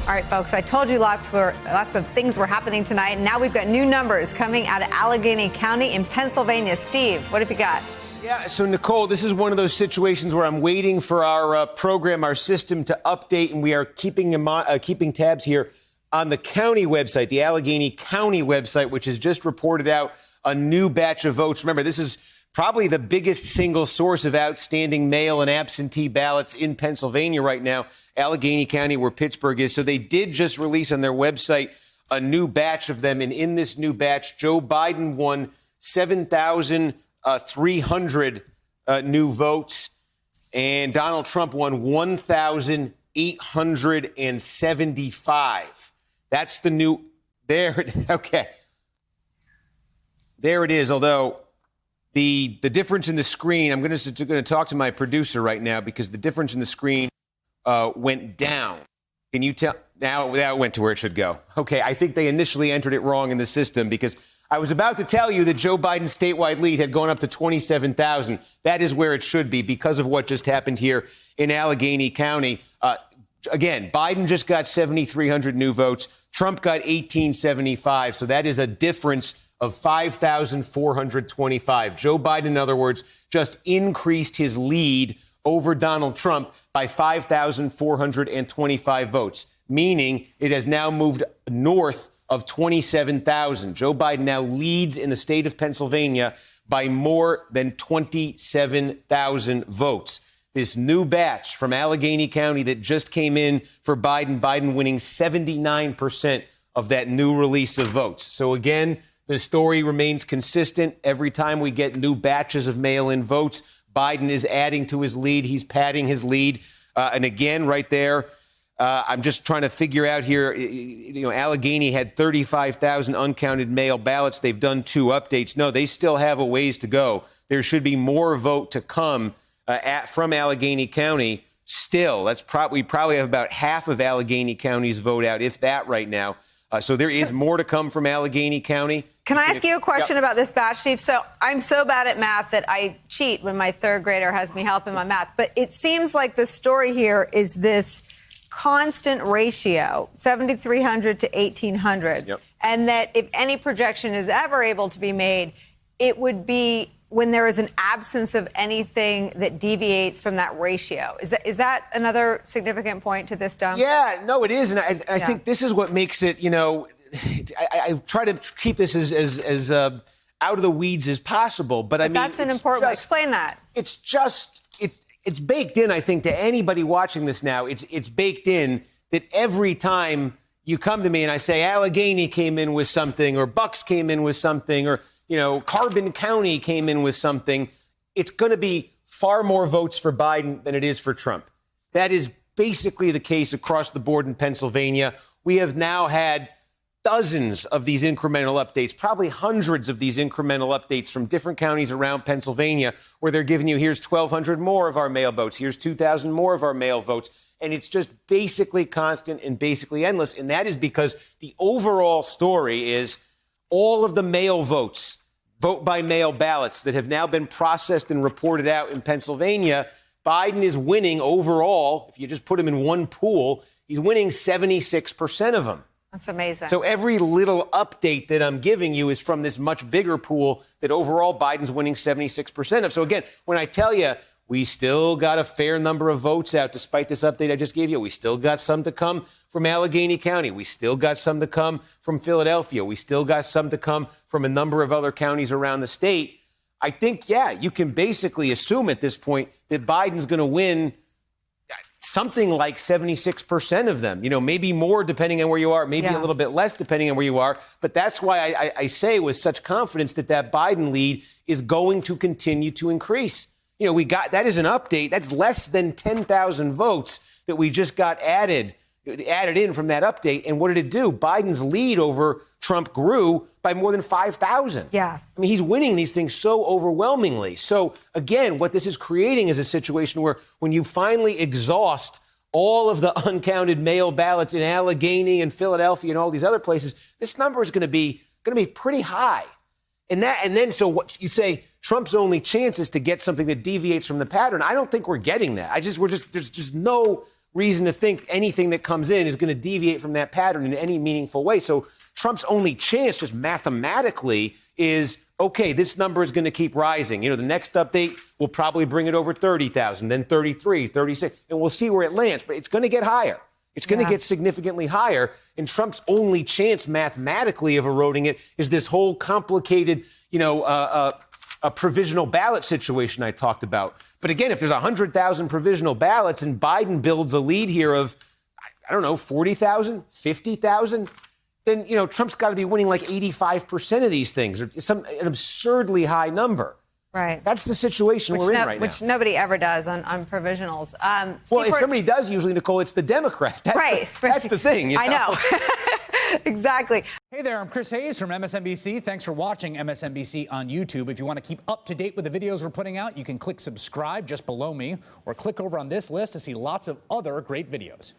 All right, folks, I told you lots of things were happening tonight. And now we've got new numbers coming out of Allegheny County in Pennsylvania. Steve, what have you got? Yeah, so Nicole, this is one of those situations where I'm waiting for our program, our system to update, and we are keeping tabs here on the county website, the Allegheny County website, which has just reported out a new batch of votes. Remember, this is probably the biggest single source of outstanding mail and absentee ballots in Pennsylvania right now, Allegheny County, where Pittsburgh is. So they did just release on their website a new batch of them. And in this new batch, Joe Biden won 7,300 new votes, and Donald Trump won 1,875. That's the new there. Okay. There it is. Although the difference in the screen, I'm going to talk to my producer right now because the difference in the screen went down. Can you tell? Now that went to where it should go. Okay, I think they initially entered it wrong in the system because I was about to tell you that Joe Biden's statewide lead had gone up to 27,000. That is where it should be because of what just happened here in Allegheny County. Again, Biden just got 7,300 new votes. Trump got 1,875. So that is a difference of 5,425. Joe Biden, in other words, just increased his lead over Donald Trump by 5,425 votes, meaning it has now moved north of 27,000. Joe Biden now leads in the state of Pennsylvania by more than 27,000 votes. This new batch from Allegheny County that just came in for Biden winning 79% of that new release of votes. So again, the story remains consistent. Every time we get new batches of mail-in votes, Biden is adding to his lead. He's padding his lead. And again, right there, I'm just trying to figure out here, Allegheny had 35,000 uncounted mail ballots. They've done 2 updates. No, they still have a ways to go. There should be more vote to come from Allegheny County still. We probably have about half of Allegheny County's vote out, if that right now. So there is more to come from Allegheny County. Can I ask you a question about this batch, Steve? So I'm so bad at math that I cheat when my third grader has me help in my math. But it seems like the story here is this constant ratio, 7,300 to 1,800. Yep. And that if any projection is ever able to be made, it would be when there is an absence of anything that deviates from that ratio. Is that another significant point to this, Dom? Yeah, no, it is. And I think this is what makes it, I try to keep this as out of the weeds as possible. But I mean, that's an important one. Explain that. It's baked in, I think, to anybody watching this now. It's baked in that every time you come to me and I say Allegheny came in with something or Bucks came in with something or, Carbon County came in with something, it's going to be far more votes for Biden than it is for Trump. That is basically the case across the board in Pennsylvania. We have now had dozens of these incremental updates, probably hundreds of these incremental updates from different counties around Pennsylvania where they're giving you, here's 1,200 more of our mail votes, here's 2,000 more of our mail votes. And it's just basically constant and basically endless. And that is because the overall story is all of the mail votes, vote by mail ballots that have now been processed and reported out in Pennsylvania. Biden is winning overall. If you just put him in one pool, he's winning 76% of them. That's amazing. So every little update that I'm giving you is from this much bigger pool that overall Biden's winning 76% of. So again, when I tell you we still got a fair number of votes out despite this update I just gave you, we still got some to come from Allegheny County. We still got some to come from Philadelphia. We still got some to come from a number of other counties around the state. I think, you can basically assume at this point that Biden's going to win something like 76% of them, maybe more depending on where you are, maybe a little bit less depending on where you are. But that's why I say with such confidence that Biden lead is going to continue to increase. That is an update. That's less than 10,000 votes that we just got added in from that update. And what did it do? Biden's lead over Trump grew by more than 5,000. Yeah. I mean, he's winning these things so overwhelmingly. So, again, what this is creating is a situation where when you finally exhaust all of the uncounted mail ballots in Allegheny and Philadelphia and all these other places, this number is going to be pretty high. And then so what you say, Trump's only chance is to get something that deviates from the pattern. I don't think we're getting that. There's just no reason to think anything that comes in is going to deviate from that pattern in any meaningful way. So Trump's only chance, just mathematically, is, okay, this number is going to keep rising. The next update will probably bring it over 30,000, then 33, 36, and we'll see where it lands. But it's going to get higher. It's going to get significantly higher. And Trump's only chance mathematically of eroding it is this whole complicated, a provisional ballot situation I talked about. But again, if there's 100,000 provisional ballots and Biden builds a lead here of, I don't know, 40,000, 50,000, then, Trump's got to be winning like 85% of these things, or an absurdly high number. Right. That's the situation we're in right now. Which nobody ever does on provisionals. Well, if somebody does, usually, Nicole, it's the Democrat. That's the thing. I know. Exactly. Hey there, I'm Chris Hayes from MSNBC. Thanks for watching MSNBC on YouTube. If you want to keep up to date with the videos we're putting out, you can click subscribe just below me, or click over on this list to see lots of other great videos.